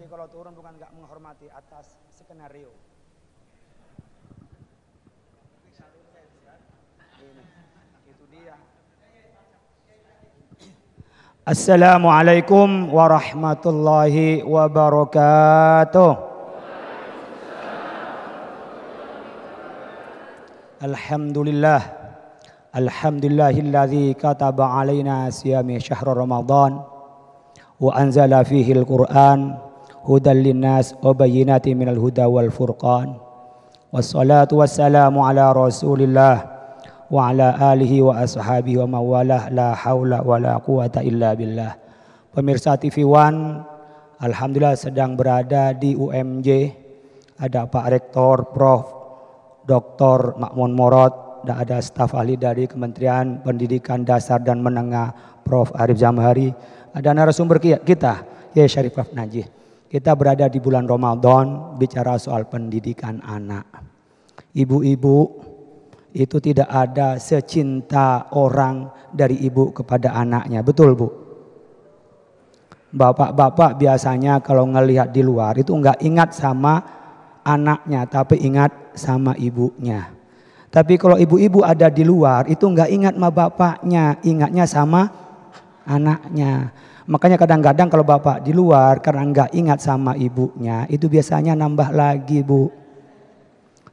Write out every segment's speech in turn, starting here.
Tapi kalau turun bukan nggak menghormati atas skenario. Itu dia. Assalamualaikum warahmatullahi wabarakatuh. Alhamdulillah. Alhamdulillahilladzi kataba alaina siyami syahr Ramadan wa anzala fihi al-Qur'an hudan linnas wa bayyinatin minal huda wal furqan. Wassalatu wassalamu ala Rasulillah wa ala alihi wa ashabihi wa mawalah, la haula wa la quwata illa billah. Pemirsa TV One, alhamdulillah sedang berada di UMJ. Ada Pak Rektor Prof. Dr. Makmun Morod, dan ada staf ahli dari Kementerian Pendidikan Dasar dan Menengah Prof. Arif Zamhari. Ada narasumber kita, Yai Syarifah Najih. Kita berada di bulan Ramadan bicara soal pendidikan anak. Ibu-ibu itu tidak ada secinta orang dari ibu kepada anaknya, betul Bu? Bapak-bapak biasanya kalau ngelihat di luar itu enggak ingat sama anaknya, tapi ingat sama ibunya. Tapi kalau ibu-ibu ada di luar itu enggak ingat sama bapaknya, ingatnya sama anaknya. Makanya kadang-kadang kalau bapak di luar karena enggak ingat sama ibunya, itu biasanya nambah lagi Bu.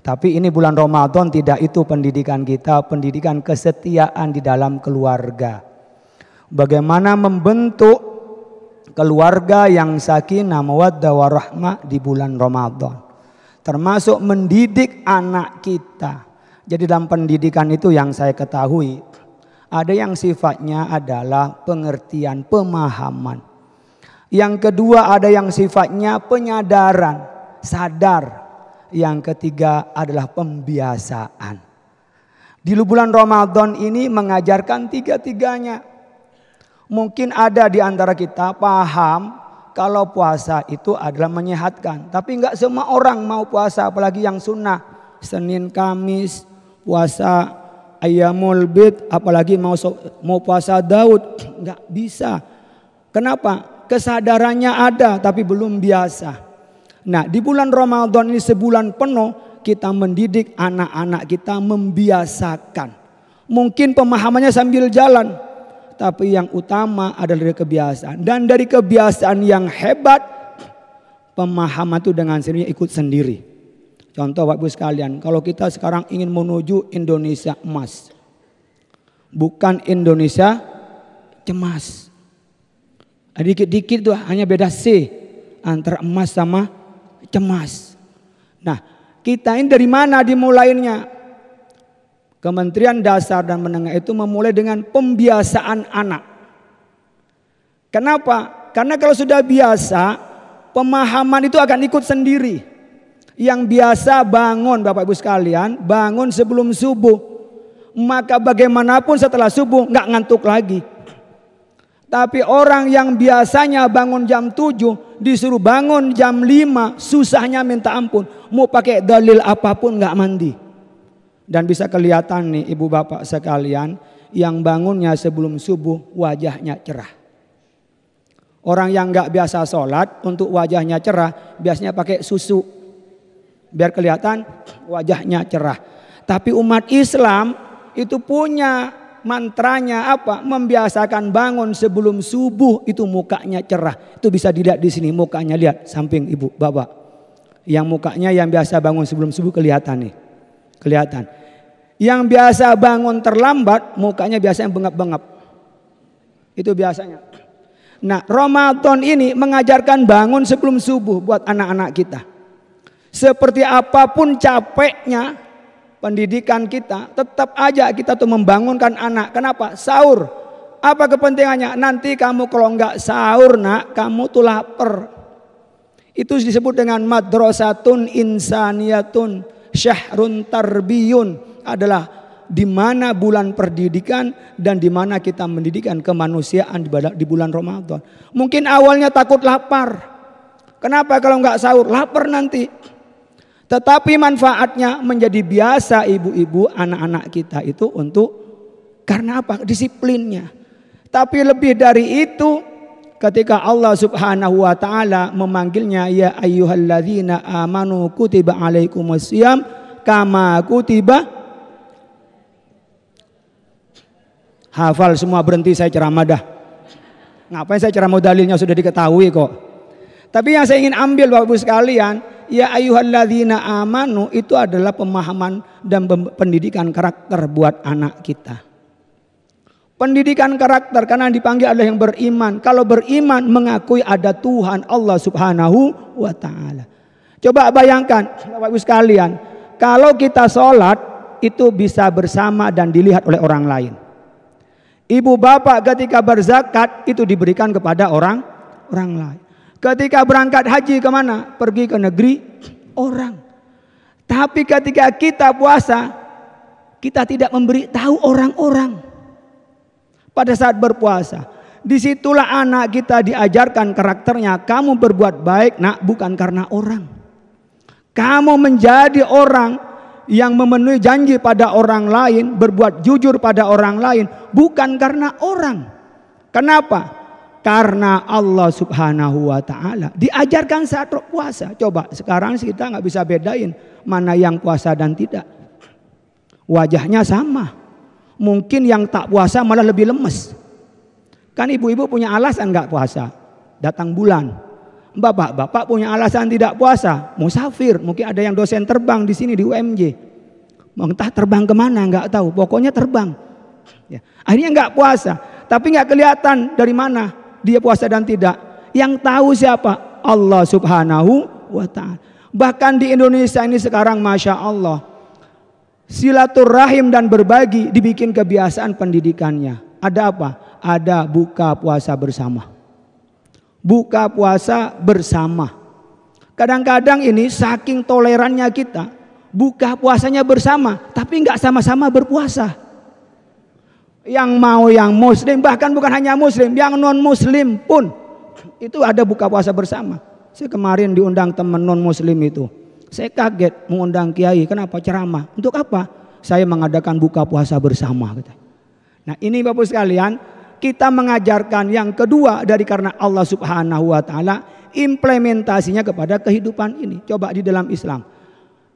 Tapi ini bulan Ramadan tidak itu pendidikan kita, pendidikan kesetiaan di dalam keluarga. Bagaimana membentuk keluarga yang sakinah mawaddah warahmah di bulan Ramadan. Termasuk mendidik anak kita. Jadi dalam pendidikan itu yang saya ketahui, ada yang sifatnya adalah pengertian, pemahaman. Yang kedua ada yang sifatnya penyadaran, sadar. Yang ketiga adalah pembiasaan. Di bulan Ramadan ini mengajarkan tiga-tiganya. Mungkin ada di antara kita paham kalau puasa itu adalah menyehatkan. Tapi enggak semua orang mau puasa, apalagi yang sunnah. Senin, Kamis, puasa Ayyamul Bid, apalagi mau puasa Daud. Enggak bisa. Kenapa? Kesadarannya ada tapi belum biasa. Nah, di bulan Ramadan ini sebulan penuh kita mendidik anak-anak kita, membiasakan. Mungkin pemahamannya sambil jalan, tapi yang utama adalah dari kebiasaan. Dan dari kebiasaan yang hebat, pemahaman itu dengan sendirinya ikut sendiri. Contoh Bapak Ibu sekalian, kalau kita sekarang ingin menuju Indonesia emas, bukan Indonesia cemas. Dikit-dikit tuh hanya beda C antara emas sama cemas. Nah, kita ini dari mana dimulainya? Kementerian Dasar dan Menengah itu memulai dengan pembiasaan anak. Kenapa? Karena kalau sudah biasa, pemahaman itu akan ikut sendiri. Yang biasa bangun Bapak Ibu sekalian, bangun sebelum subuh. Maka bagaimanapun setelah subuh nggak ngantuk lagi. Tapi orang yang biasanya bangun jam 7 disuruh bangun jam 5, susahnya minta ampun. Mau pakai dalil apapun nggak mandi. Dan bisa kelihatan nih ibu bapak sekalian, yang bangunnya sebelum subuh wajahnya cerah. Orang yang nggak biasa sholat untuk wajahnya cerah biasanya pakai susu. Biar kelihatan wajahnya cerah. Tapi umat Islam itu punya mantranya apa? Membiasakan bangun sebelum subuh itu mukanya cerah. Itu bisa dilihat di sini mukanya, lihat samping ibu bapak. Yang mukanya yang biasa bangun sebelum subuh kelihatan nih. Kelihatan. Yang biasa bangun terlambat mukanya biasanya bengap-bengap. Itu biasanya. Nah, Ramadan ini mengajarkan bangun sebelum subuh buat anak-anak kita. Seperti apapun capeknya pendidikan kita, tetap aja kita tuh membangunkan anak. Kenapa? Sahur. Apa kepentingannya? Nanti kamu kalau enggak sahur nak, kamu tuh lapar. Itu disebut dengan madrasatun insaniyatun syahrun tarbiyun. Adalah di mana bulan pendidikan dan di mana kita mendidikan kemanusiaan di bulan Ramadan. Mungkin awalnya takut lapar. Kenapa kalau enggak sahur? Lapar nanti. Tetapi manfaatnya menjadi biasa ibu-ibu anak-anak kita itu untuk karena apa? Disiplinnya. Tapi lebih dari itu, ketika Allah Subhanahu wa taala memanggilnya, ya ayyuhalladzina amanu kutiba alaikumusiyam kama kutiba. Hafal semua, berhenti saya ceramah dah. Ngapain saya ceramah, dalilnya sudah diketahui kok. Tapi yang saya ingin ambil Bapak Ibu sekalian, ya ayyuhalladzina amanu itu adalah pemahaman dan pendidikan karakter buat anak kita. Pendidikan karakter karena dipanggil adalah yang beriman. Kalau beriman mengakui ada Tuhan Allah Subhanahu wa taala. Coba bayangkan Bapak Ibu sekalian, kalau kita sholat itu bisa bersama dan dilihat oleh orang lain. Ibu bapak ketika berzakat itu diberikan kepada orang lain. Ketika berangkat haji kemana? Pergi ke negeri orang. Tapi ketika kita puasa, kita tidak memberi tahu orang-orang. Pada saat berpuasa, disitulah anak kita diajarkan karakternya. Kamu berbuat baik nak, bukan karena orang. Kamu menjadi orang yang memenuhi janji pada orang lain, berbuat jujur pada orang lain, bukan karena orang. Kenapa? Karena Allah Subhanahu wa taala. Diajarkan saat puasa. Coba sekarang kita nggak bisa bedain mana yang puasa dan tidak. Wajahnya sama. Mungkin yang tak puasa malah lebih lemes. Kan ibu-ibu punya alasan nggak puasa, datang bulan. Bapak-bapak punya alasan tidak puasa, musafir. Mungkin ada yang dosen terbang di sini di UMJ. Entah terbang kemana nggak tahu. Pokoknya terbang. Ya. Akhirnya nggak puasa. Tapi nggak kelihatan dari mana dia puasa dan tidak. Yang tahu siapa? Allah Subhanahu wa ta'ala. Bahkan di Indonesia ini sekarang Masya Allah, silaturahim dan berbagi dibikin kebiasaan pendidikannya. Ada apa? Ada buka puasa bersama. Buka puasa bersama. Kadang-kadang ini saking tolerannya kita, buka puasanya bersama, tapi nggak sama-sama berpuasa. Yang mau yang muslim, bahkan bukan hanya muslim, yang non muslim pun itu ada buka puasa bersama. Saya kemarin diundang teman non muslim itu, saya kaget mengundang kiai. Kenapa? Ceramah. Untuk apa? Saya mengadakan buka puasa bersama. Nah ini Bapak sekalian, kita mengajarkan yang kedua dari karena Allah Subhanahu wa taala, implementasinya kepada kehidupan ini. Coba di dalam Islam.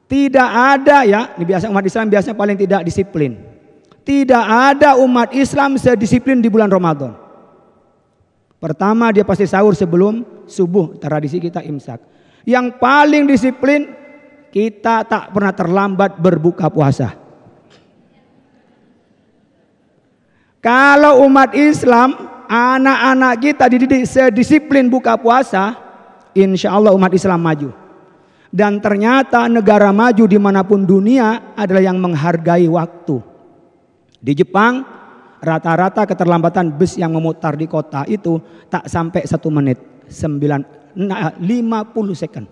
Tidak ada ya, ini biasa umat Islam biasanya paling tidak disiplin. Tidak ada umat Islam sedisiplin di bulan Ramadan. Pertama dia pasti sahur sebelum subuh, tradisi kita imsak. Yang paling disiplin, kita tak pernah terlambat berbuka puasa. Kalau umat Islam, anak-anak kita dididik sedisiplin buka puasa, insya Allah umat Islam maju. Dan ternyata negara maju dimanapun dunia adalah yang menghargai waktu. Di Jepang rata-rata keterlambatan bus yang memutar di kota itu tak sampai 1 menit, 50 second.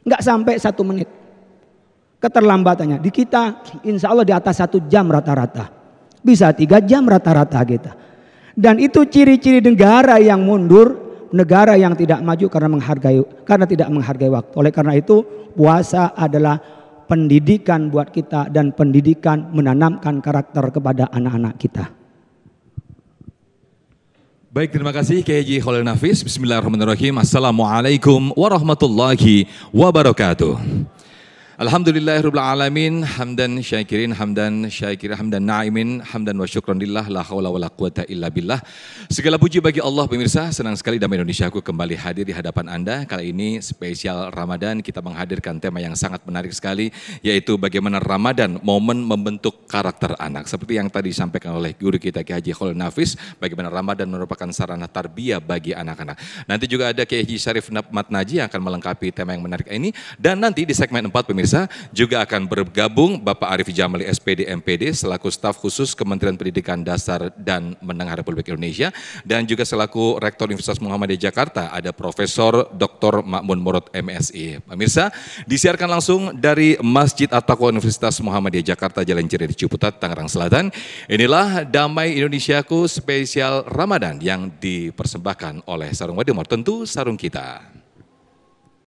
Enggak sampai 1 menit keterlambatannya. Di kita insya Allah di atas 1 jam rata-rata. Bisa 3 jam rata-rata kita. Dan itu ciri-ciri negara yang mundur, negara yang tidak maju karena tidak menghargai waktu. Oleh karena itu puasa adalah pendidikan buat kita dan pendidikan menanamkan karakter kepada anak-anak kita. Baik, terima kasih Kiai Haji Khalil Nafis. Bismillahirrahmanirrahim. Assalamualaikum warahmatullahi wabarakatuh. Alhamdulillahirabbil alamin, hamdan syakirin, hamdan na'imin, hamdan wa syukran lillah, la haula wala quwata illa billah. Segala puji bagi Allah. Pemirsa, senang sekali Damai Indonesiaku kembali hadir di hadapan Anda. Kali ini spesial Ramadan, kita menghadirkan tema yang sangat menarik sekali, yaitu bagaimana Ramadan momen membentuk karakter anak. Seperti yang tadi disampaikan oleh guru kita Kiai Haji Khalil Nafis, bagaimana Ramadan merupakan sarana tarbiyah bagi anak-anak. Nanti juga ada Kiai Haji Syarif Matnaji yang akan melengkapi tema yang menarik ini. Dan nanti di segmen 4 pemirsa, juga akan bergabung Bapak Arif Jamali SPD MPD selaku staf khusus Kementerian Pendidikan Dasar dan Menengah Republik Indonesia, dan juga selaku Rektor Universitas Muhammadiyah Jakarta ada Profesor Dr. Ma'mun Murad MSI. Pemirsa, disiarkan langsung dari Masjid At-Taqwa Universitas Muhammadiyah Jakarta, Jalan Cirende Ciputat, Tangerang Selatan. Inilah Damai Indonesiaku spesial Ramadan yang dipersembahkan oleh Sarung Wadimor, tentu sarung kita.